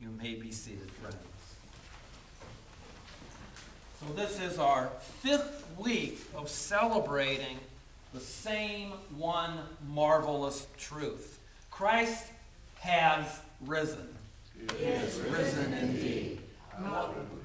You may be seated, friends. So this is our 5th week of celebrating the same one marvelous truth. Christ has risen. He is risen indeed.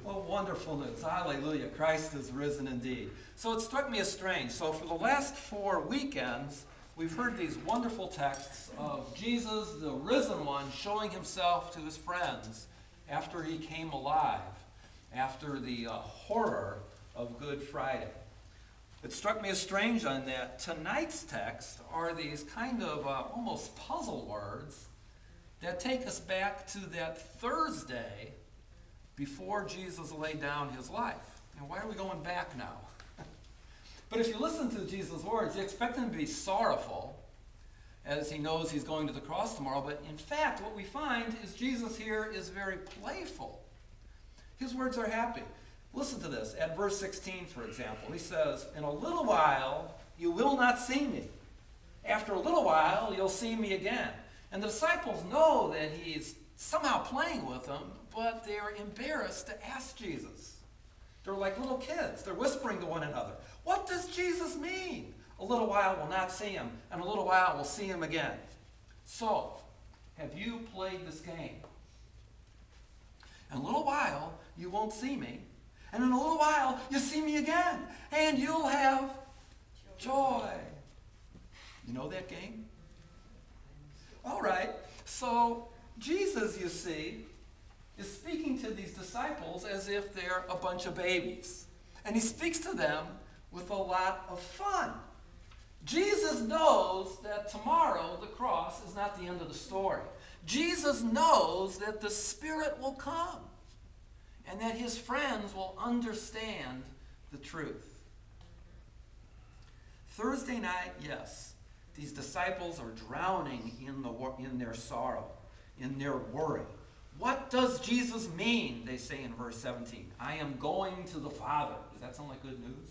What wonderful news. Hallelujah. Christ is risen indeed. So it struck me as strange. So for the last 4 weekends, we've heard these wonderful texts of Jesus, the risen one, showing himself to his friends after he came alive, after the horror of Good Friday. It struck me as strange on that tonight's text are these kind of almost puzzle words that take us back to that Thursday before Jesus laid down his life. And why are we going back now? But if you listen to Jesus' words, you expect him to be sorrowful as he knows he's going to the cross tomorrow. But in fact, what we find is Jesus here is very playful. His words are happy. Listen to this. At verse 16, for example, he says, "In a little while you will not see me. After a little while you'll see me again." And the disciples know that he's somehow playing with them, but they're embarrassed to ask Jesus. They're like little kids. They're whispering to one another. What does Jesus mean? A little while we'll not see him, and a little while we'll see him again. So, have you played this game? In a little while you won't see me, and in a little while you'll see me again, and you'll have joy. You know that game? All right, so Jesus, you see, is speaking to these disciples as if they're a bunch of babies. And he speaks to them with a lot of fun. Jesus knows that tomorrow the cross is not the end of the story. Jesus knows that the Spirit will come and that his friends will understand the truth. Thursday night, yes, these disciples are drowning in their sorrow, in their worry. What does Jesus mean, they say in verse 17? I am going to the Father. Does that sound like good news?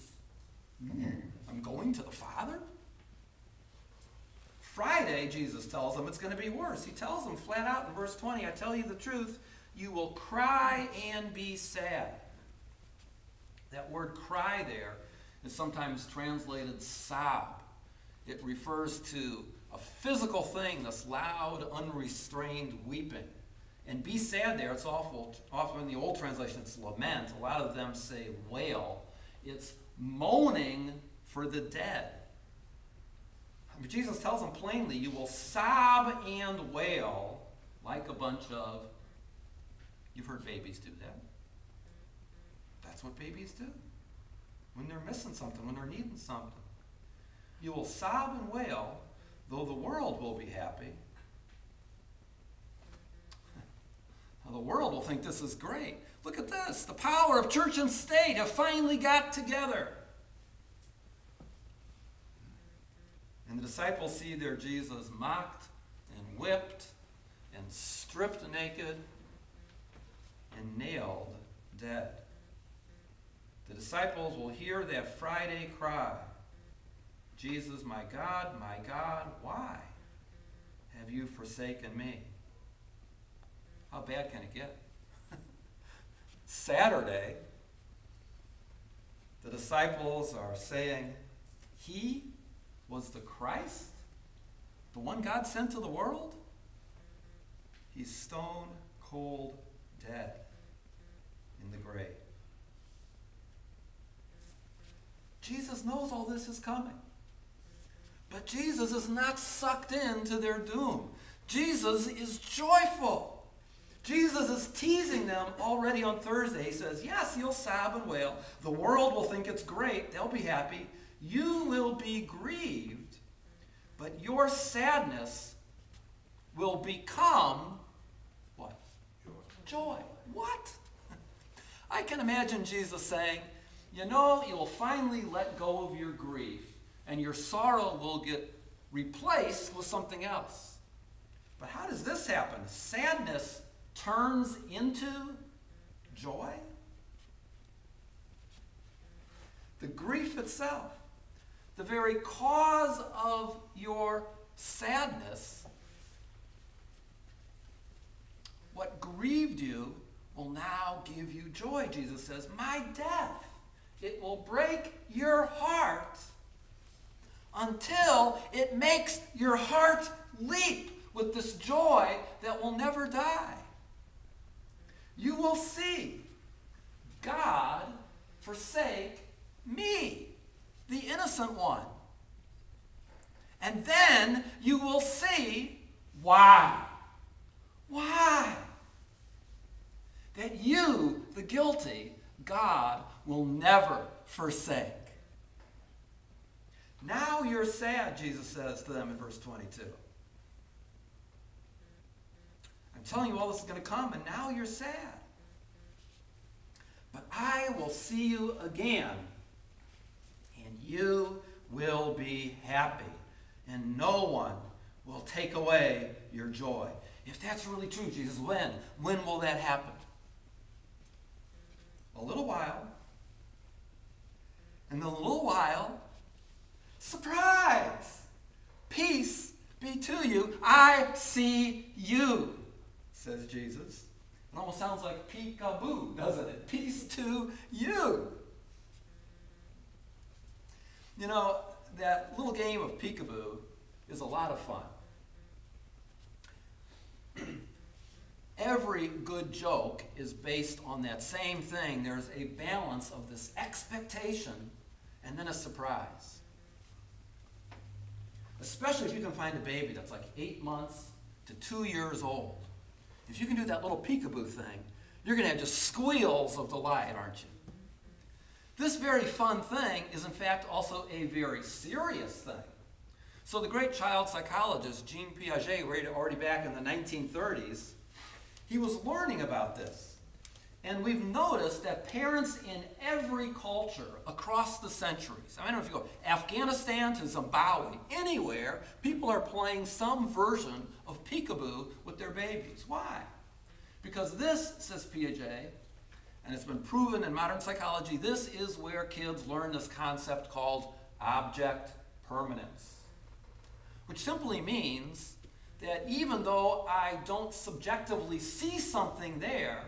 I'm going to the Father? Friday, Jesus tells them it's going to be worse. He tells them flat out in verse 20, I tell you the truth, you will cry and be sad. That word cry there is sometimes translated sob. It refers to a physical thing, this loud, unrestrained weeping. And be sad there, it's often in the old translation, it's lament. A lot of them say wail. It's moaning for the dead. But Jesus tells them plainly, you will sob and wail like a bunch of, you've heard babies do that. That's what babies do. When they're missing something, when they're needing something. You will sob and wail, though the world will be happy. Now, the world will think this is great. Look at this. The power of church and state have finally got together. And the disciples see their Jesus mocked and whipped and stripped naked and nailed dead. The disciples will hear that Friday cry, Jesus, my God, why have you forsaken me? How bad can it get? Saturday, the disciples are saying, he was the Christ, the one God sent to the world? He's stone cold dead in the grave. Jesus knows all this is coming. But Jesus is not sucked into their doom. Jesus is joyful. Jesus is teasing them already on Thursday. He says, yes, you'll sob and wail. The world will think it's great. They'll be happy. You will be grieved. But your sadness will become what? Joy. What? I can imagine Jesus saying, you know, you will finally let go of your grief, and your sorrow will get replaced with something else. But how does this happen? Sadness turns into joy? The grief itself, the very cause of your sadness, what grieved you will now give you joy, Jesus says. My death, it will break your heart until it makes your heart leap with this joy that will never die. You will see God forsake me, the innocent one. And then you will see why. Why? That you, the guilty, God will never forsake. Now you're sad, Jesus says to them in verse 22. I'm telling you all this is going to come, and now you're sad. But I will see you again, and you will be happy, and no one will take away your joy. If that's really true, Jesus, when? When will that happen? A little while. And in a little while, surprise! Peace be to you. I see you, says Jesus. It almost sounds like peekaboo, doesn't it? Peace to you. You know, that little game of peekaboo is a lot of fun. Every good joke is based on that same thing. There's a balance of this expectation and then a surprise. Especially if you can find a baby that's like 8 months to 2 years old. If you can do that little peekaboo thing, you're going to have just squeals of delight, aren't you? This very fun thing is in fact also a very serious thing. So the great child psychologist Jean Piaget, already back in the 1930s, he was learning about this. And we've noticed that parents in every culture across the centuries, I don't know if you go Afghanistan to Zimbabwe, anywhere, people are playing some version of peekaboo with their babies. Why? Because this, says Piaget, and it's been proven in modern psychology, this is where kids learn this concept called object permanence, which simply means that even though I don't subjectively see something there,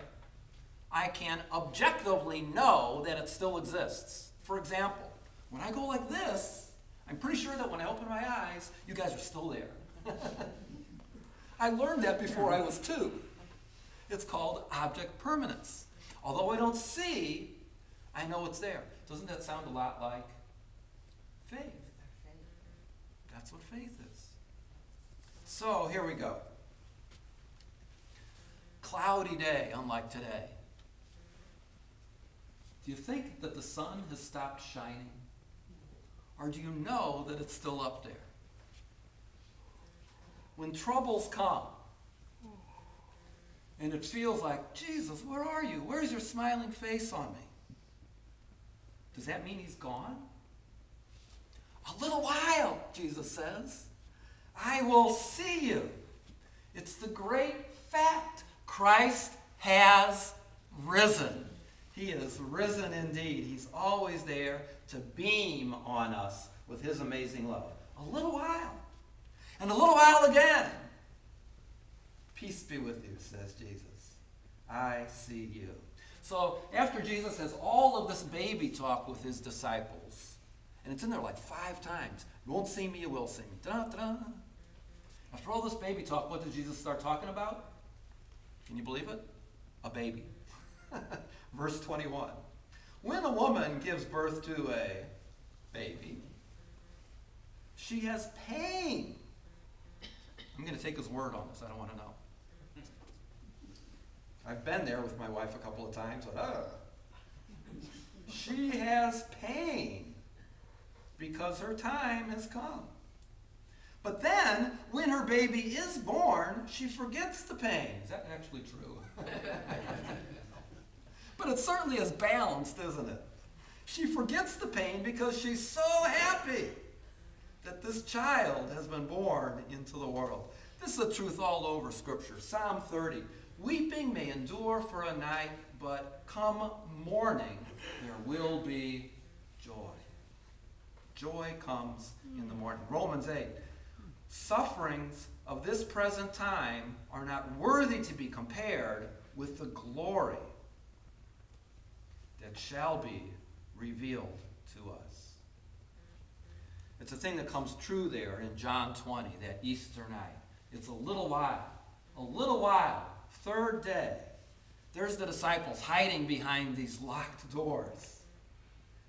I can objectively know that it still exists. For example, when I go like this, I'm pretty sure that when I open my eyes, you guys are still there. I learned that before I was 2. It's called object permanence. Although I don't see, I know it's there. Doesn't that sound a lot like faith? That's what faith is. So here we go. Cloudy day, unlike today. Do you think that the sun has stopped shining? Or do you know that it's still up there? When troubles come, and it feels like, Jesus, where are you? Where's your smiling face on me? Does that mean he's gone? A little while, Jesus says. I will see you. It's the great fact. Christ has risen. He is risen indeed. He's always there to beam on us with his amazing love. A little while. And a little while again. Peace be with you, says Jesus. I see you. So after Jesus has all of this baby talk with his disciples, and it's in there like 5 times. You won't see me, you will see me. Da-da-da. After all this baby talk, what did Jesus start talking about? Can you believe it? A baby. Verse 21. When a woman gives birth to a baby, she has pain. I'm going to take his word on this. I don't want to know. I've been there with my wife a couple of times. She has pain because her time has come. But then, when her baby is born, she forgets the pain. Is that actually true? But it certainly is balanced, isn't it? She forgets the pain because she's so happy that this child has been born into the world. This is the truth all over Scripture. Psalm 30. Weeping may endure for a night, but come morning, there will be joy. Joy comes in the morning. Romans 8. Sufferings of this present time are not worthy to be compared with the glory that shall be revealed to us. It's a thing that comes true there in John 20, that Easter night. It's a little while, third day. There's the disciples hiding behind these locked doors.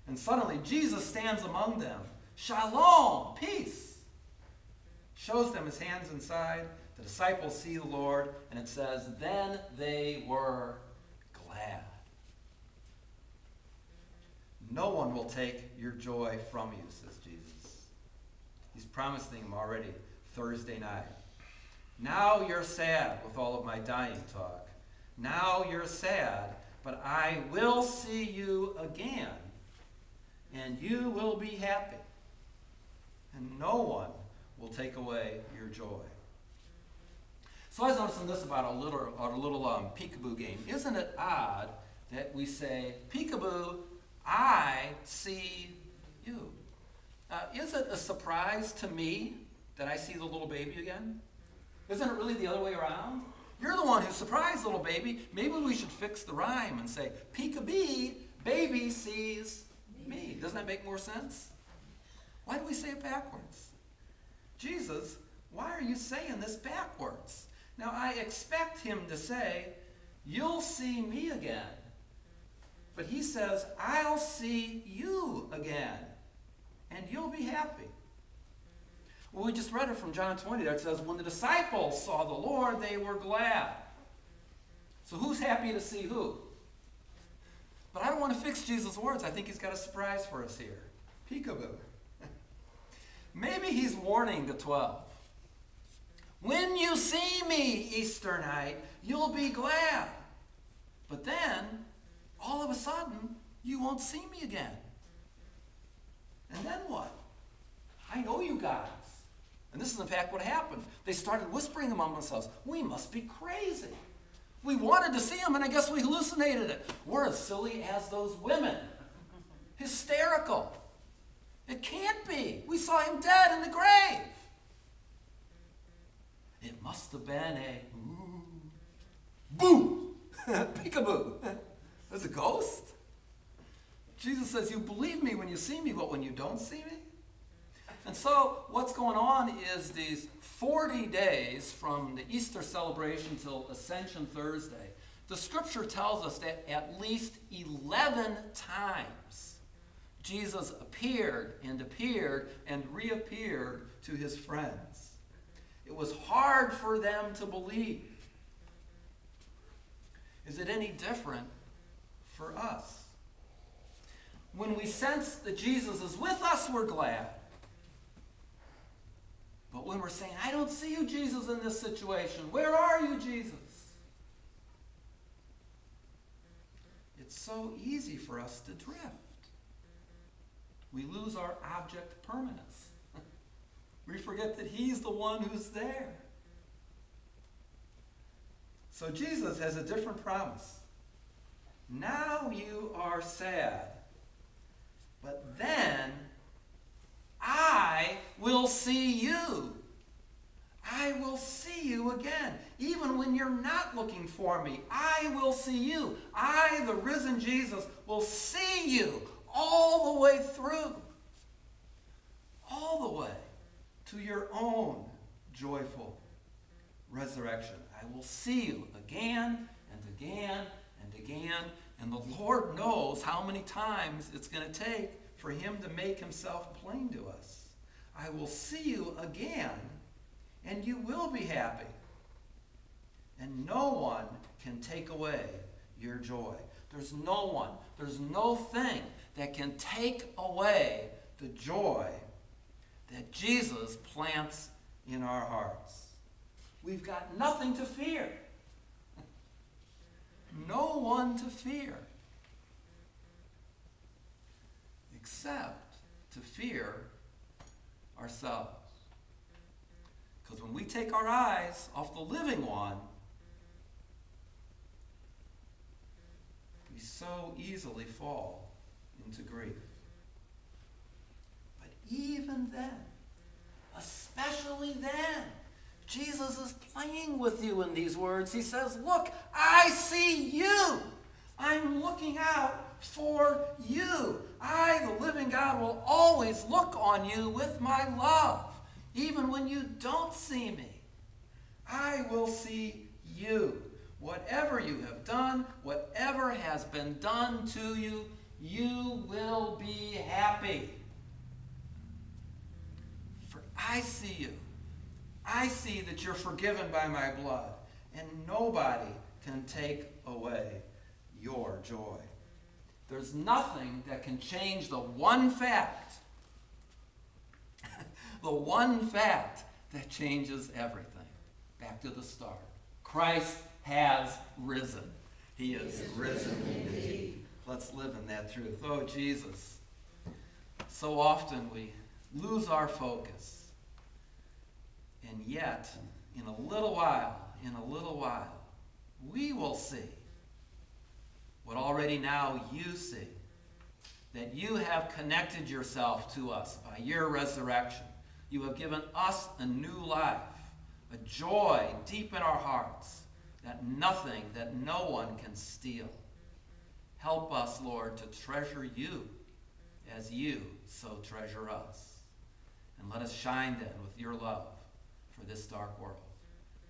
And suddenly Jesus stands among them. Shalom, peace. Shows them his hands inside. The disciples see the Lord, and it says, then they were glad. No one will take your joy from you, says Jesus. He's promising them already Thursday night. Now you're sad with all of my dying talk. Now you're sad, but I will see you again, and you will be happy. And no one will take away your joy. So I was noticing this about our little peekaboo game. Isn't it odd that we say, peekaboo, I see you? Is it a surprise to me that I see the little baby again? Isn't it really the other way around? You're the one who surprised little baby. Maybe we should fix the rhyme and say, peekabee, baby sees me. Doesn't that make more sense? Why do we say it backwards? Jesus, why are you saying this backwards? Now, I expect him to say, you'll see me again. But he says, I'll see you again, and you'll be happy. Well, we just read it from John 20 there. It says, when the disciples saw the Lord, they were glad. So who's happy to see who? But I don't want to fix Jesus' words. I think he's got a surprise for us here. Peekaboo. Maybe he's warning the 12. When you see me Easter night, you'll be glad. But then, all of a sudden, you won't see me again. And then what? I know you guys. And this is in fact what happened. They started whispering among themselves, we must be crazy. We wanted to see him, and I guess we hallucinated it. We're as silly as those women. Hysterical. It can't be. We saw him dead in the grave. It must have been a boo, peekaboo. There's a ghost. Jesus says, you believe me when you see me, but when you don't see me? And so what's going on is these 40 days from the Easter celebration till Ascension Thursday, the scripture tells us that at least 11 times Jesus appeared and reappeared to his friends. It was hard for them to believe. Is it any different for us? When we sense that Jesus is with us, we're glad. But when we're saying, I don't see you, Jesus, in this situation. Where are you, Jesus? It's so easy for us to drift. We lose our object permanence. We forget that he's the one who's there. So Jesus has a different promise. Now you are sad, but then I will see you. I will see you again. Even when you're not looking for me, I will see you. I, the risen Jesus, will see you all the way through. All the way to your own joyful resurrection. I will see you again and again and again. And the Lord knows how many times it's going to take for him to make himself plain to us. I will see you again, and you will be happy. And no one can take away your joy. There's no one, there's no thing that can take away the joy that Jesus plants in our hearts. We've got nothing to fear. No one to fear. Except to fear ourselves. Because when we take our eyes off the living one, we so easily fall into grief. But even then, especially then, Jesus is playing with you in these words. He says, look, I see you. I'm looking out for you. I, the living God, will always look on you with my love, even when you don't see me. I will see you. Whatever you have done, whatever has been done to you, you will be happy. For I see you. I see that you're forgiven by my blood, and nobody can take away your joy. There's nothing that can change the one fact, the one fact that changes everything. Back to the start. Christ has risen. He is risen indeed. Let's live in that truth. Oh, Jesus. So often we lose our focus. And yet, in a little while, we will see what already now you see. That you have connected yourself to us by your resurrection. You have given us a new life, a joy deep in our hearts, that nothing, that no one can steal. Help us, Lord, to treasure you as you so treasure us. And let us shine then with your love for this dark world.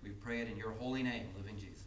We pray it in your holy name, living Jesus.